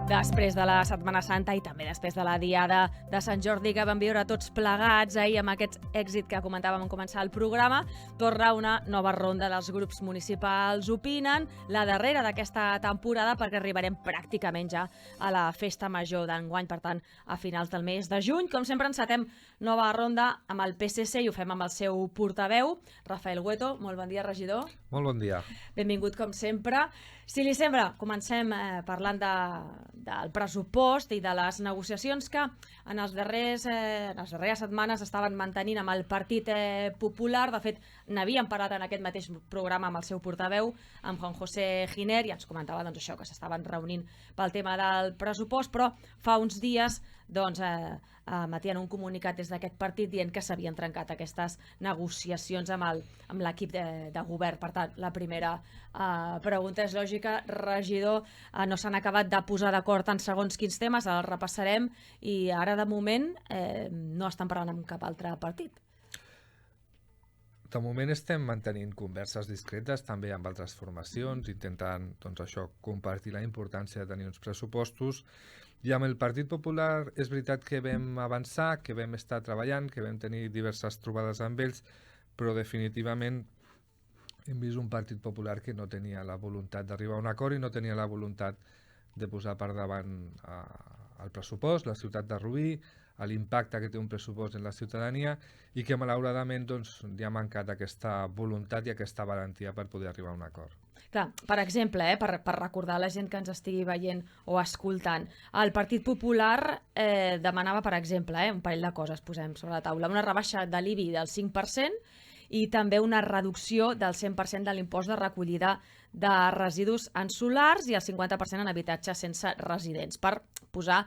Després de la Setmana Santa i també després de la Diada de Sant Jordi que vam viure tots plegats ahir amb aquest èxit que comentàvem en començar el programa, torna una nova ronda dels grups municipals Opinen, la darrera d'aquesta temporada perquè arribarem pràcticament ja a la festa major d'enguany, per tant, a finals del mes de juny. Com sempre, encetem nova ronda amb el PSC i ho fem amb el seu portaveu, Rafael Hueto. Molt bon dia, regidor. Molt bon dia. Benvingut, com sempre. Si li sembla, comencem parlant del pressupost i de les negociacions que en les darreres setmanes estaven mantenint amb el Partit Popular. De fet, n'havíem parlat en aquest mateix programa amb el seu portaveu, amb Juan José Giner, i ens comentava doncs, això que s'estaven reunint pel tema del pressupost, però fa uns dies emetien un comunicat des d'aquest partit dient que s'havien trencat aquestes negociacions amb l'equip de govern. Per tant, la primera pregunta és lògica, regidor, no s'han acabat de posar d'acord en segons quins temes, els repassarem, i ara de moment no estan parlant amb cap altre partit. De moment estem mantenint converses discretes també amb altres formacions, intentant compartir la importància de tenir uns pressupostos. I amb el Partit Popular és veritat que vam avançar, que vam estar treballant, que vam tenir diverses trobades amb ells, però definitivament hem vist un Partit Popular que no tenia la voluntat d'arribar a un acord i no tenia la voluntat de posar per davant el pressupost, la ciutat de Rubí, l'impacte que té un pressupost en la ciutadania, i que malauradament hi ha mancat aquesta voluntat i aquesta valentia per poder arribar a un acord. Clar, per exemple, per recordar a la gent que ens estigui veient o escoltant, el Partit Popular demanava, per exemple, un parell de coses posem sobre la taula, una rebaixa de l'IBI del 5% i també una reducció del 100% de l'impost de recollida de residus en solars i el 50% en habitatges sense residents, per posar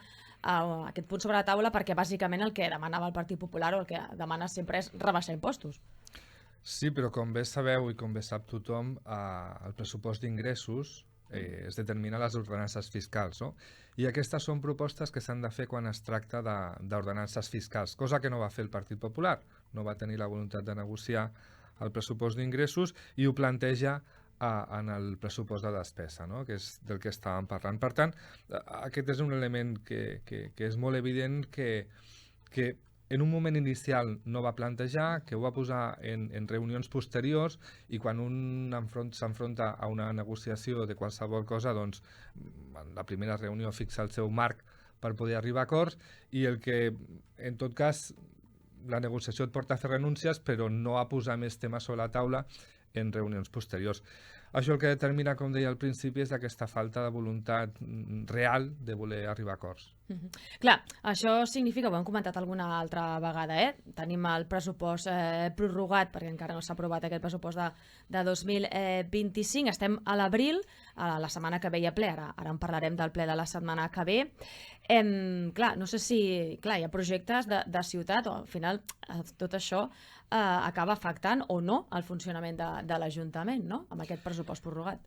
aquest punt sobre la taula, perquè bàsicament el que demanava el Partit Popular o el que demana sempre és rebaixar impostos. Sí, però com bé sabeu i com bé sap tothom, el pressupost d'ingressos es determina a les ordenances fiscals, no? I aquestes són propostes que s'han de fer quan es tracta d'ordenances fiscals, cosa que no va fer el Partit Popular. No va tenir la voluntat de negociar el pressupost d'ingressos i ho planteja en el pressupost de despesa, no? Que és del que estàvem parlant. Per tant, aquest és un element que és molt evident que en un moment inicial no va plantejar, que ho va posar en reunions posteriors, i quan un s'enfronta a una negociació de qualsevol cosa, doncs en la primera reunió fixa el seu marc per poder arribar a acords, i el que, en tot cas, la negociació et porta a fer renúncies, però no a posar més temes sobre la taula en reunions posteriors. Això el que determina, com deia al principi, és aquesta falta de voluntat real de voler arribar a acords. Clar, això significa, ho hem comentat alguna altra vegada, tenim el pressupost prorrogat, perquè encara no s'ha aprovat aquest pressupost de 2025, estem a l'abril, la setmana que ve hi ha ple, ara en parlarem del ple de la setmana que ve. Clar, no sé si hi ha projectes de ciutat, o al final tot això acaba afectant o no el funcionament de l'Ajuntament, no?, amb aquest pressupost prorrogat.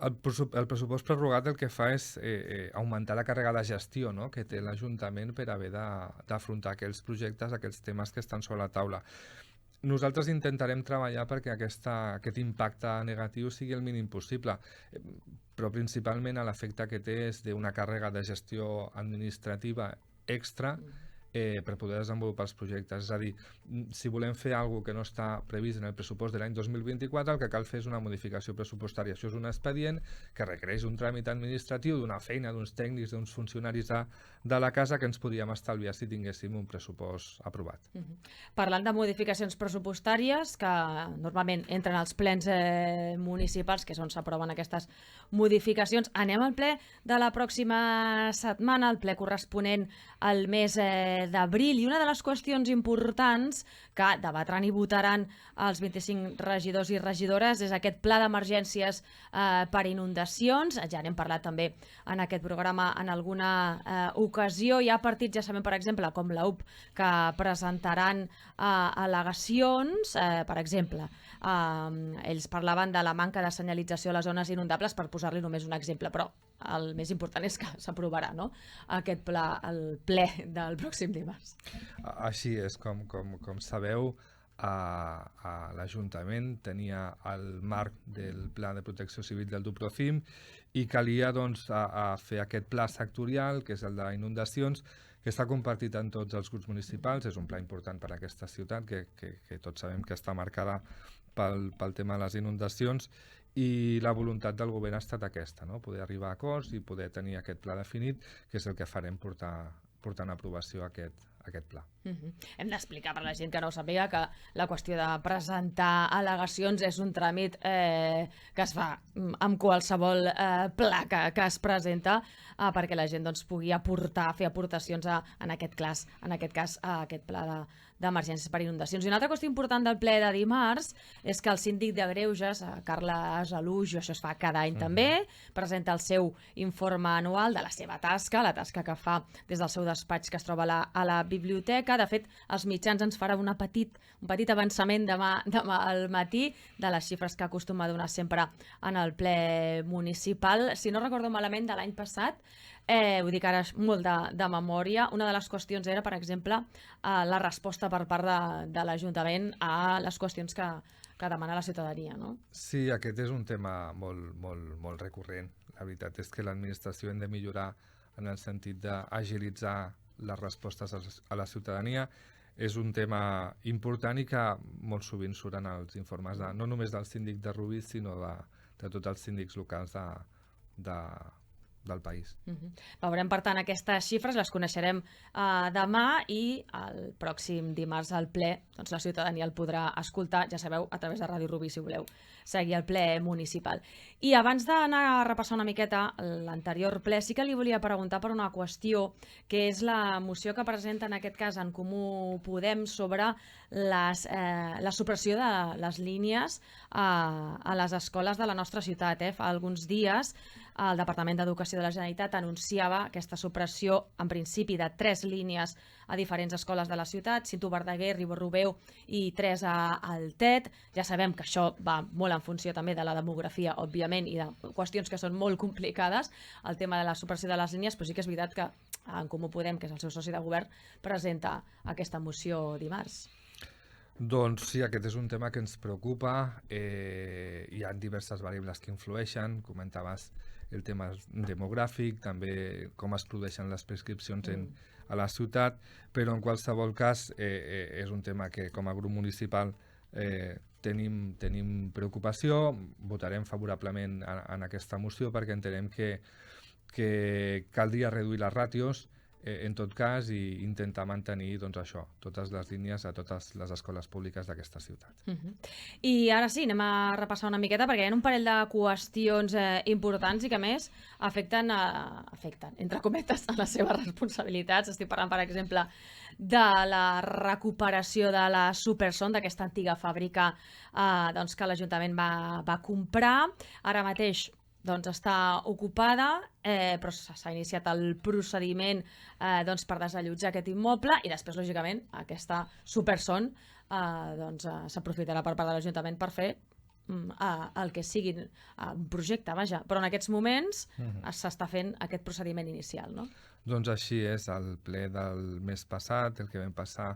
El pressupost prorrogat el que fa és augmentar la càrrega de gestió, no?, que té l'Ajuntament per haver d'afrontar aquells projectes, aquells temes que estan sobre la taula. Nosaltres intentarem treballar perquè aquest impacte negatiu sigui el mínim possible, però principalment l'efecte que té és d'una càrrega de gestió administrativa extra per poder desenvolupar els projectes. És a dir, si volem fer alguna cosa que no està previst en el pressupost de l'any 2024, el que cal fer és una modificació pressupostària. Això és un expedient que requereix un tràmit administratiu, d'una feina, d'uns tècnics, d'uns funcionaris de la casa, que ens podríem estalviar si tinguéssim un pressupost aprovat. Parlant de modificacions pressupostàries, que normalment entren als plens municipals, que és on s'aproven aquestes modificacions, anem al ple de la pròxima setmana, el ple corresponent al mes d'abril, i una de les qüestions importants que debatran i votaran els 25 regidors i regidores és aquest pla d'emergències per inundacions. Ja n'hem parlat també en aquest programa en alguna ocasió. Hi ha partits, ja sabem, per exemple, com la UP, que presentaran al·legacions, per exemple. Ells parlaven de la manca de senyalització a les zones inundables, per posar-li només un exemple, però el més important és que s'aprovarà, no?, aquest pla, el ple del pròxim dimarts. Així és, com sabeu, a l'Ajuntament, tenia el marc del Pla de Protecció Civil del Duprocim i calia doncs, a fer aquest pla sectorial, que és el d'inundacions, que està compartit en tots els grups municipals. És un pla important per a aquesta ciutat, que tots sabem que està marcada pel tema de les inundacions, i la voluntat del govern ha estat aquesta, no? Poder arribar a acords i poder tenir aquest pla definit, que és el que farem portar en aprovació aquest pla. Hem d'explicar per a la gent que no ho sàpiga que la qüestió de presentar al·legacions és un tràmit que es fa amb qualsevol pla que es presenta perquè la gent doncs, pugui fer aportacions en aquest cas a aquest pla d'emergències per inundacions. I una altra qüestió important del ple de dimarts és que el síndic de Greuges, Carles Alujo, això es fa cada any també, presenta el seu informe anual de la seva tasca, la tasca que fa des del seu despatx que es troba a la biblioteca. De fet, els mitjans ens farà un petit avançament demà al matí de les xifres que acostuma a donar sempre en el ple municipal. Si no recordo malament, de l'any passat, ho dic ara molt de memòria, una de les qüestions era, per exemple, la resposta per part de l'Ajuntament a les qüestions que demana la ciutadania, no? Sí, aquest és un tema molt recurrent. La veritat és que l'administració hem de millorar en el sentit d'agilitzar les respostes a la ciutadania. És un tema important i que molt sovint surten els informes no només del síndic de Rubí, sinó de tots els síndics locals del país. Veurem, per tant, aquestes xifres, les coneixerem demà, i el pròxim dimarts al ple doncs la ciutadania el podrà escoltar, ja sabeu, a través de Ràdio Rubí, si voleu seguir el ple municipal. I abans d'anar a repassar una miqueta l'anterior ple, sí que li volia preguntar per una qüestió, que és la moció que presenta en aquest cas en Comú Podem sobre la supressió de les línies a les escoles de la nostra ciutat. Fa alguns dies el Departament d'Educació de la Generalitat anunciava aquesta supressió, en principi, de 3 línies a diferents escoles de la ciutat, Cinto Verdaguer, Ribó Robeu i 3 al TET. Ja sabem que això va molt en funció també de la demografia, òbviament, i de qüestions que són molt complicades, el tema de la supressió de les línies, però sí que és veritat que en Comú Podem, que és el seu soci de govern, presenta aquesta moció dimarts. Doncs sí, aquest és un tema que ens preocupa. Hi ha diverses variables que influeixen. Comentaves el tema demogràfic, també com es produeixen les prescripcions a la ciutat, però en qualsevol cas és un tema que com a grup municipal tenim preocupació. Votarem favorablement en aquesta moció perquè entenem que caldria reduir les ràtios en tot cas, i intentar mantenir doncs, això, totes les línies a totes les escoles públiques d'aquesta ciutat. I ara sí, anem a repassar una miqueta, perquè hi ha un parell de qüestions importants i que, a més, afecten, entre cometes, a les seves responsabilitats. Estic parlant, per exemple, de la recuperació de la Superson, d'aquesta antiga fàbrica que l'Ajuntament va comprar. Ara mateix està ocupada, però s'ha iniciat el procediment per desallotjar aquest immoble, i després, lògicament, aquesta Superson s'aprofitarà per part de l'Ajuntament per fer el que sigui un projecte, vaja. Però en aquests moments s'està fent aquest procediment inicial, no? Doncs així és. El ple del mes passat, el que vam passar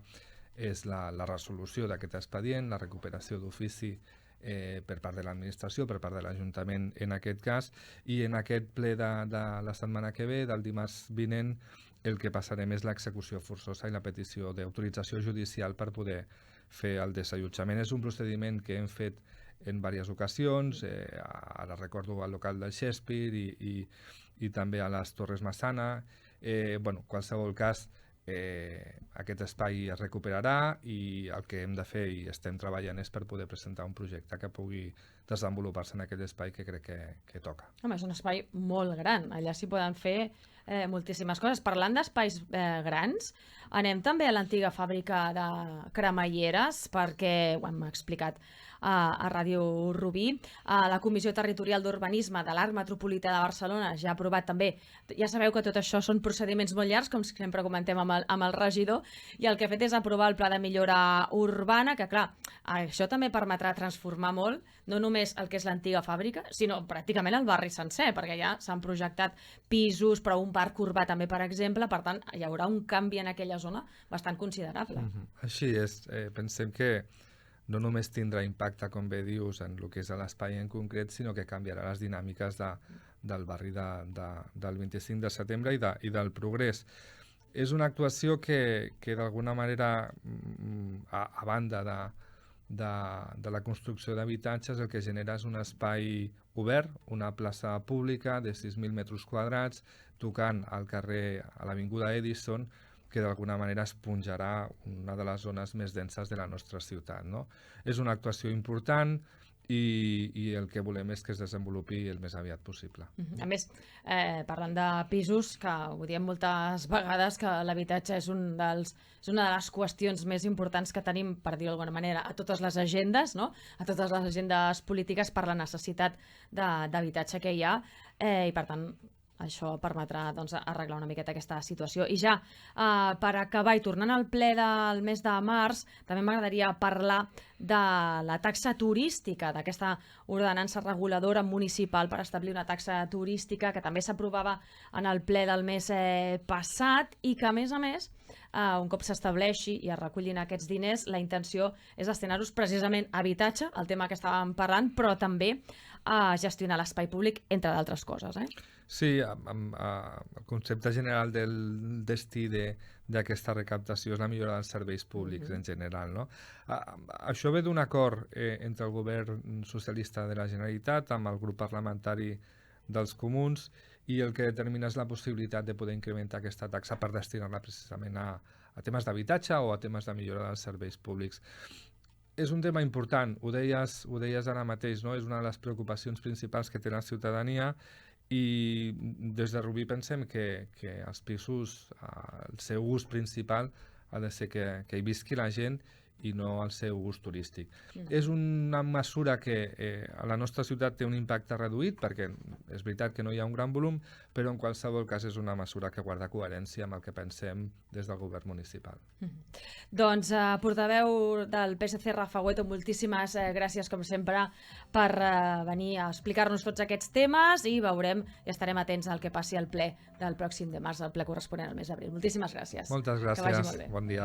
és la resolució d'aquest expedient, la recuperació d'ofici per part de l'administració, per part de l'Ajuntament en aquest cas, i en aquest ple de la setmana que ve, del dimarts vinent, el que passarem és l'execució forçosa i la petició d'autorització judicial per poder fer el desallotjament. És un procediment que hem fet en diverses ocasions, ara recordo al local del Shakespeare i també a les Torres Massana. En qualsevol cas, aquest espai es recuperarà, i el que hem de fer i estem treballant és per poder presentar un projecte que pugui desenvolupar-se en aquest espai que crec que toca. Home, és un espai molt gran, allà s'hi poden fer moltíssimes coses. Parlant d'espais grans, anem també a l'antiga fàbrica de cremalleres, perquè ho hem explicat a Ràdio Rubí. La Comissió Territorial d'Urbanisme de l'Arc Metropolità de Barcelona ja ha aprovat també. Ja sabeu que tot això són procediments molt llargs, com sempre comentem amb el regidor, i el que ha fet és aprovar el Pla de Millora Urbana, que clar, això també permetrà transformar molt, no només el que és l'antiga fàbrica, sinó pràcticament el barri sencer, perquè ja s'han projectat pisos, però un parc urbà també, per exemple. Per tant, hi haurà un canvi en aquella zona bastant considerable. Així és. Pensem que no només tindrà impacte, com bé dius, en el que és l'espai en concret, sinó que canviarà les dinàmiques del barri del 25 de setembre i del Progrés. És una actuació que d'alguna manera, a banda de la construcció d'habitatges, el que genera és un espai obert, una plaça pública de 6.000 metres quadrats, tocant al carrer, a l'avinguda Edison, que d'alguna manera esponjarà una de les zones més denses de la nostra ciutat, no? És una actuació important i el que volem és que es desenvolupi el més aviat possible. A més, parlant de pisos, que ho diem moltes vegades, que l'habitatge és una de les qüestions més importants que tenim, per dir-ho d'alguna manera, a totes les agendes, no? A totes les agendes polítiques per la necessitat d'habitatge que hi ha, i per tant això permetrà arreglar una miqueta aquesta situació. I ja, per acabar, i tornant al ple del mes de març, també m'agradaria parlar de la taxa turística, d'aquesta ordenança reguladora municipal per establir una taxa turística que també s'aprovava en el ple del mes passat i que, a més, un cop s'estableixi i es recullin aquests diners, la intenció és destinar-los precisament a habitatge, el tema que estàvem parlant, però també a gestionar l'espai públic, entre d'altres coses. Sí, el concepte general del destí d'aquesta recaptació és la millora dels serveis públics en general, no? Això ve d'un acord entre el govern socialista de la Generalitat amb el grup parlamentari dels Comuns, i el que determina és la possibilitat de poder incrementar aquesta taxa per destinar-la precisament a temes d'habitatge o a temes de millora dels serveis públics. És un tema important, ho deies ara mateix, no? És una de les preocupacions principals que té la ciutadania i des de Rubí pensem que els pisos, el seu ús principal ha de ser que hi visqui la gent i no el seu ús turístic. És una mesura que a la nostra ciutat té un impacte reduït, perquè és veritat que no hi ha un gran volum, però en qualsevol cas és una mesura que guarda coherència amb el que pensem des del govern municipal. Doncs, portaveu del PSC, Rafa Hueto, moltíssimes gràcies, com sempre, per venir a explicar-nos tots aquests temes i veurem i estarem atents al que passi al ple del pròxim de març, al ple corresponent al mes d'abril. Moltíssimes gràcies. Moltes gràcies. Que vagi molt bé. Bon dia.